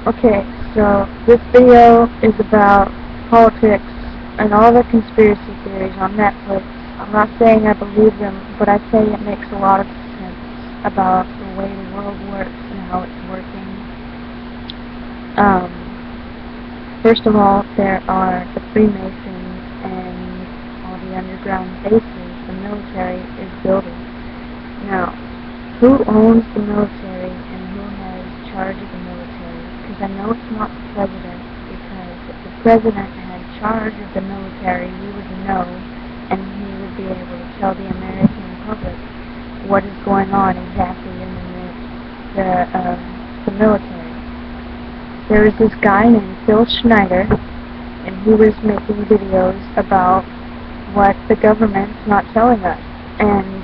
Okay, so this video is about politics and all the conspiracy theories on Netflix. I'm not saying I believe them, but I say it makes a lot of sense about the way the world works and how it's working. First of all, there are the Freemasons and all the underground bases the military is building. Now, who owns the military and who has charge of the military? Because I know it's not the president, because if the president had charge of the military, we would know, and he would be able to tell the American public what is going on exactly in the military. There was this guy named Phil Schneider, and he was making videos about what the government's not telling us. And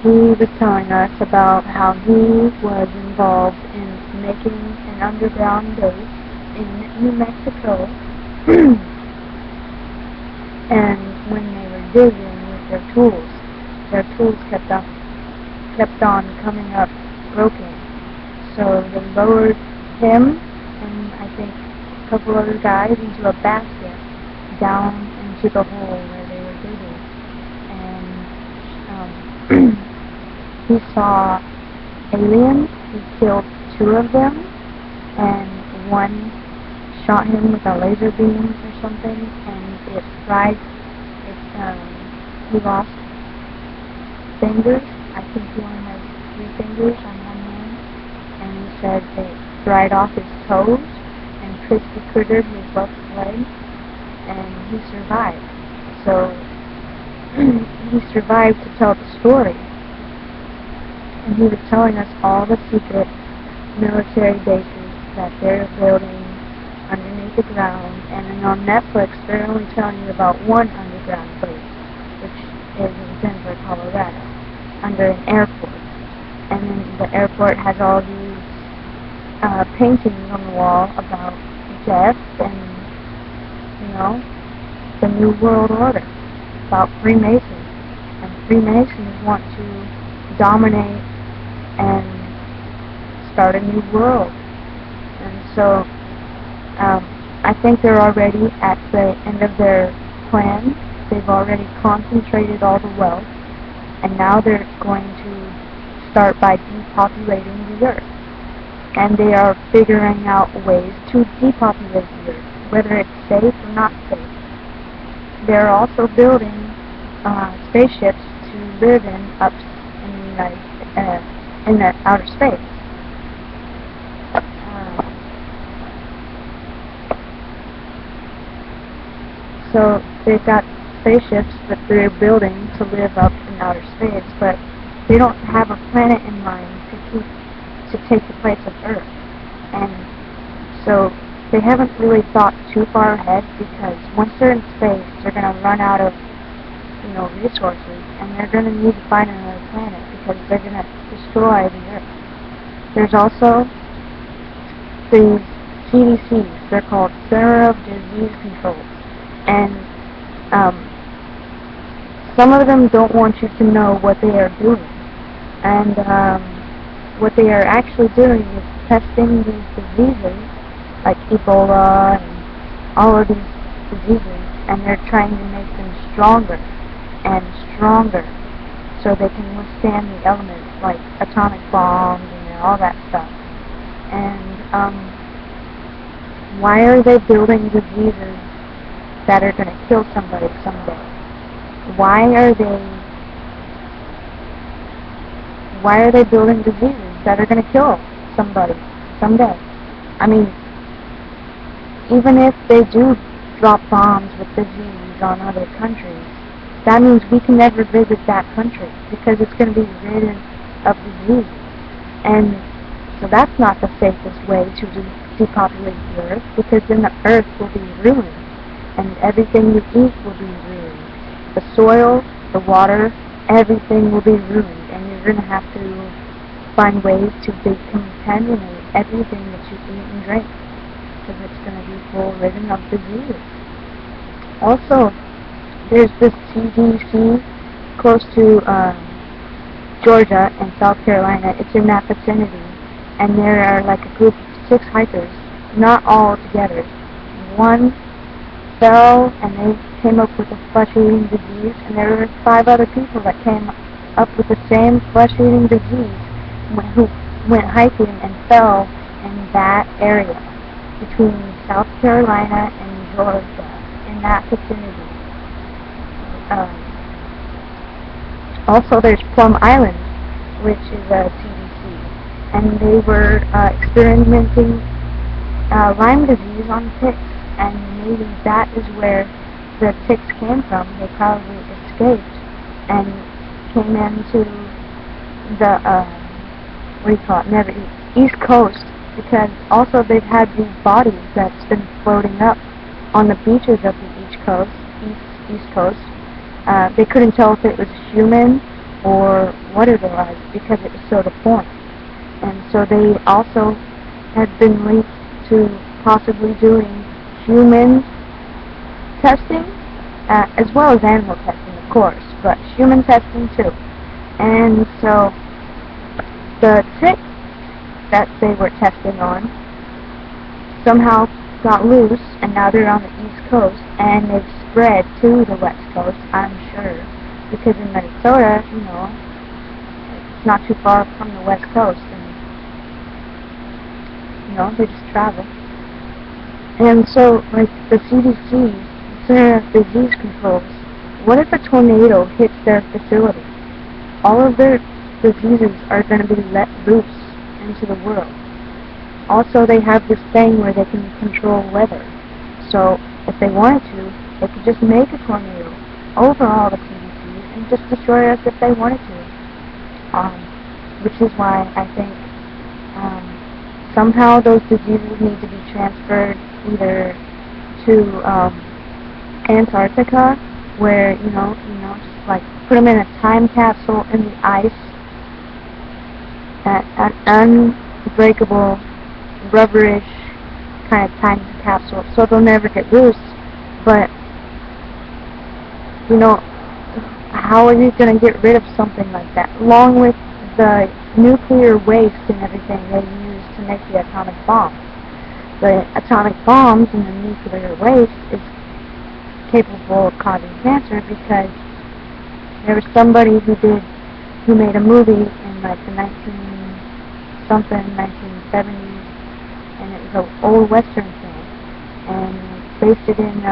he was telling us about how he was involved in making an underground base in New Mexico. And when they were digging with their tools kept on coming up broken. So they lowered him and I think a couple other guys into a basket down into the hole where they were digging. And he saw aliens. He killed 2 of them, and one shot him with a laser beam or something, and it fried. He lost fingers. I think he only has 3 fingers on one hand, and he said it fried off his toes and crispy crittered his left leg, and he survived. So he survived to tell the story. And he was telling us all the secret military bases that they're building underneath the ground. And then on Netflix, they're only telling you about one underground base, which is in Denver, Colorado, under an airport. And then the airport has all these paintings on the wall about death and, the New World Order, about Freemasons. And Freemasons want to dominate and start a new world. And so I think they're already at the end of their plan. They've already concentrated all the wealth, and now they're going to start by depopulating the earth. And they are figuring out ways to depopulate the earth, whether it's safe or not safe. They're also building spaceships to live in up in the outer space. So they've got spaceships that they're building to live up in outer space, but they don't have a planet in mind to take the place of Earth. And so they haven't really thought too far ahead, because once they're in space, they're going to run out of resources, and they're going to need to find another planet because they're going to destroy the Earth. There's also these CDCs. They're called Center of Disease Control, and some of them don't want you to know what they are doing. And what they are actually doing is testing these diseases, like Ebola and all of these diseases, and they're trying to make them stronger and stronger so they can withstand the elements like atomic bombs and all that stuff. And why are they building diseases that are going to kill somebody someday? Why are they building diseases that are going to kill somebody someday? I mean, even if they do drop bombs with disease on other countries, that means we can never visit that country because it's going to be ridden of disease. And so that's not the safest way to depopulate the Earth, because then the Earth will be ruined and everything you eat will be ruined. The soil, the water, everything will be ruined, and you're going to have to find ways to decontaminate everything that you eat and drink, because it's going to be full ridden of disease. Also, there's this CDC close to Georgia and South Carolina. It's in that vicinity, and there are like a group of 6 hikers, not all together. One fell and they came up with a flesh-eating disease, and there were 5 other people that came up with the same flesh-eating disease who went hiking and fell in that area between South Carolina and Georgia in that vicinity. Also, there's Plum Island, which is a CDC, and they were experimenting Lyme disease on ticks, and maybe that is where the ticks came from. They probably escaped and came into the East Coast, because also they've had these bodies that's been floating up on the beaches of the East Coast. They couldn't tell if it was human or what it was because it was so deformed. And so they also had been linked to possibly doing human testing, as well as animal testing, of course, but human testing too. And so the ticks that they were testing on somehow got loose, and now they're on the East Coast, and they've spread to the West Coast, I'm sure, because in Minnesota, you know, it's not too far from the West Coast, and, you know, they just travel. And so, like, the CDC, Center of Disease Control, what if a tornado hits their facility? All of their diseases are going to be let loose into the world. Also, they have this thing where they can control weather. So, if they wanted to, they could just make a tornado over all the CDCs and just destroy us if they wanted to. Which is why I think somehow those diseases need to be transferred either to Antarctica, where you know, just like put them in a time capsule in the ice, an unbreakable, rubberish kind of time capsule, so they'll never get loose. But you know, how are you going to get rid of something like that, along with the nuclear waste and everything they use to make the atomic bomb? The atomic bombs and the nuclear waste is capable of causing cancer, because there was somebody who made a movie in like the 1970s, and it was an old Western film, and based it in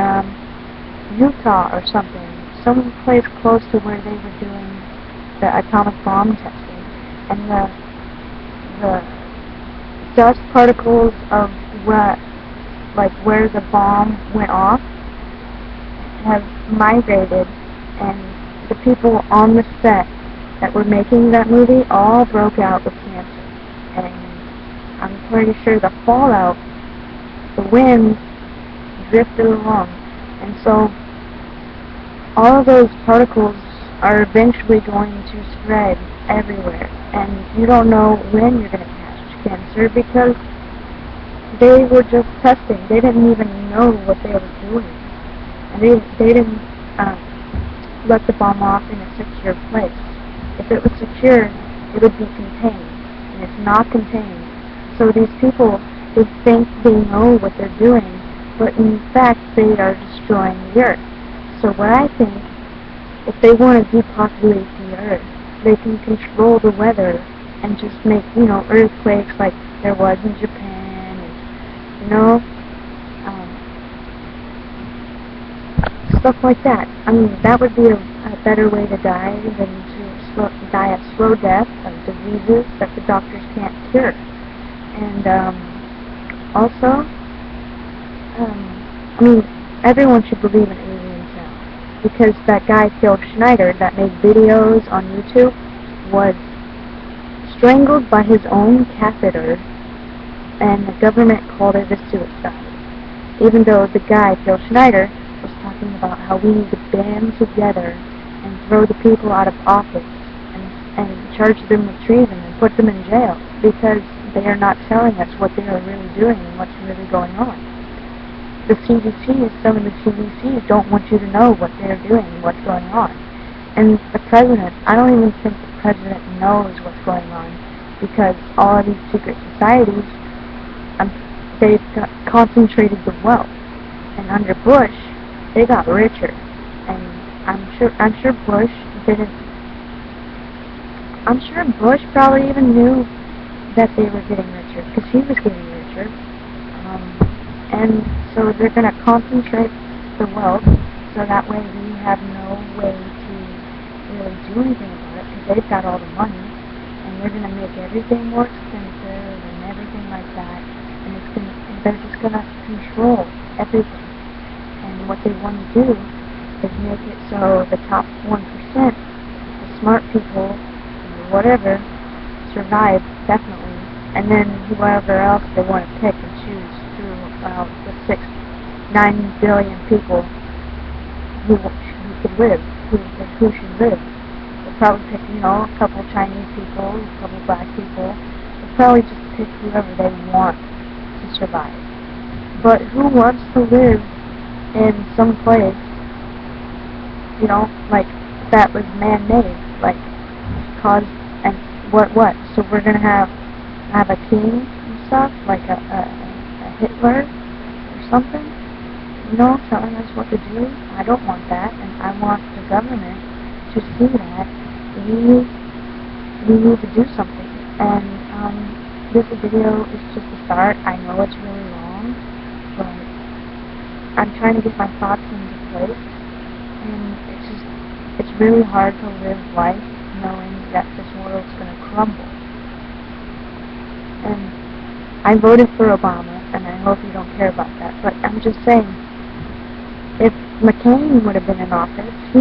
Utah or something, some place close to where they were doing the atomic bomb testing, and the dust particles of where the bomb went off have migrated, and the people on the set that were making that movie all broke out with cancer. And I'm pretty sure the fallout, the wind drifted along, and so all of those particles are eventually going to spread everywhere, and you don't know when you're going to catch cancer, because they were just testing. They didn't even know what they were doing, and they didn't let the bomb off in a secure place. If it was secure, it would be contained, and it's not contained. So these people, they think they know what they're doing, but in fact they are destroying the earth. So what I think, if they want to depopulate the earth, they can control the weather and just make, you know, earthquakes like there was in Japan, and, you know, stuff like that. I mean, that would be a better way to die than to die a slow death of diseases that the doctors can't cure. And also, I mean, everyone should believe in aliens now, because that guy Phil Schneider that made videos on YouTube was strangled by his own catheter, and the government called it a suicide. Even though the guy Phil Schneider was talking about how we need to band together and throw the people out of office and charge them with treason and put them in jail, because they are not telling us what they are really doing and what's really going on. The CDC, some of the CDCs don't want you to know what they're doing and what's going on. And the president, I don't even think the president knows what's going on, because all of these secret societies they've concentrated the wealth. And under Bush, they got richer. And I'm sure Bush didn't. I'm sure Bush probably even knew that they were getting richer because he was getting richer. And so they're going to concentrate the wealth so that way we have no way to really do anything about it because they've got all the money, and they're going to make everything more expensive and everything like that, and they're just going to control everything. And what they want to do is make it so the top 1%, the smart people, whatever, survive definitely, and then whoever else they want to pick and choose through the 9 billion people who could live, who should live. They'll probably pick, a couple Chinese people, a couple black people. They'll probably just pick whoever they want to survive. But who wants to live in some place, like that was man-made, like caused and what? So we're gonna have a king and stuff, like a Hitler or something, telling us what to do. I don't want that, and I want the government to see that we need to do something. And this video is just a start. I know it's really long, but I'm trying to get my thoughts into place, and it's really hard to live life knowing that this world's going to crumble. And I voted for Obama, and I hope you don't care about that, but I'm just saying, if McCain would have been in office, he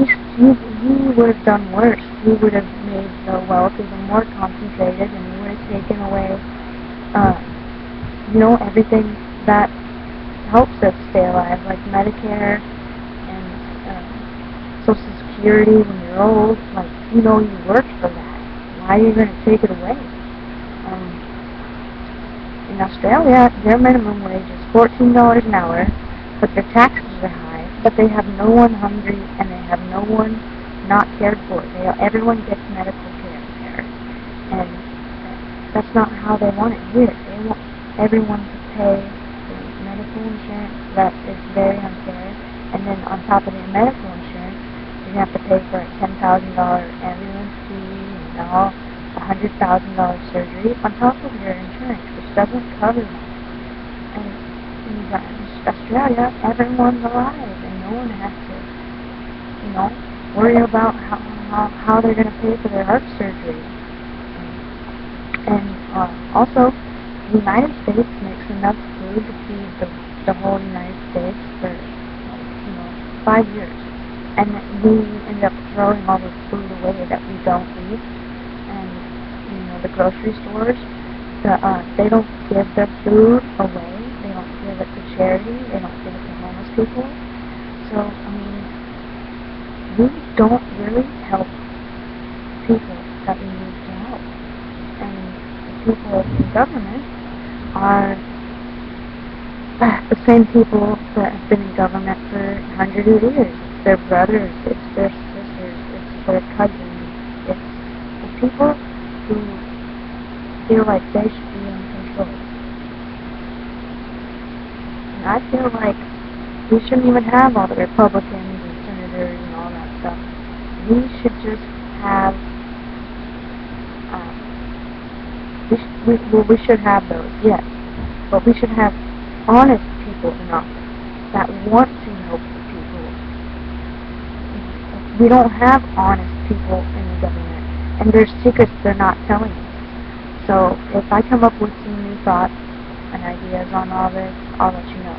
would have done worse. He would have made the wealth even more concentrated, and he would have taken away, everything that helps us stay alive, like Medicare and Social Security when you're old. Like, you worked for that. Why are you going to take it away? In Australia, their minimum wage is $14 an hour, but their taxes are high, but they have no one hungry, and they have no one not cared for. Everyone gets medical care there, and that's not how they want it here. They want everyone to pay the medical insurance that is very unfair, and then on top of their medical insurance, you have to pay for a $10,000 ambulance fee and all $100,000 surgery on top of your insurance, which doesn't cover that. And in Australia, everyone's alive, and no one has to, worry about how they're going to pay for their heart surgery. And also, the United States makes enough food to feed the whole United States for 5 years. And we end up throwing all the food away that we don't eat. And, the grocery stores, they don't give their food away. They don't give it to charity. They don't give it to homeless people. So, we don't really help people that we need to help. And the people in government are the same people that have been in government for hundreds of years. It's their brothers, it's their sisters, it's their cousins, it's the people who feel like they should be in control. And I feel like we shouldn't even have all the Republicans and senators and all that stuff. We should just have, we should have those, yes. But we should have honest people in office that want to help the people. We don't have honest people in the government, and there's secrets they're not telling us. So if I come up with some new thoughts and ideas on all this, I'll let you know.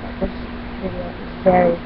But this video is very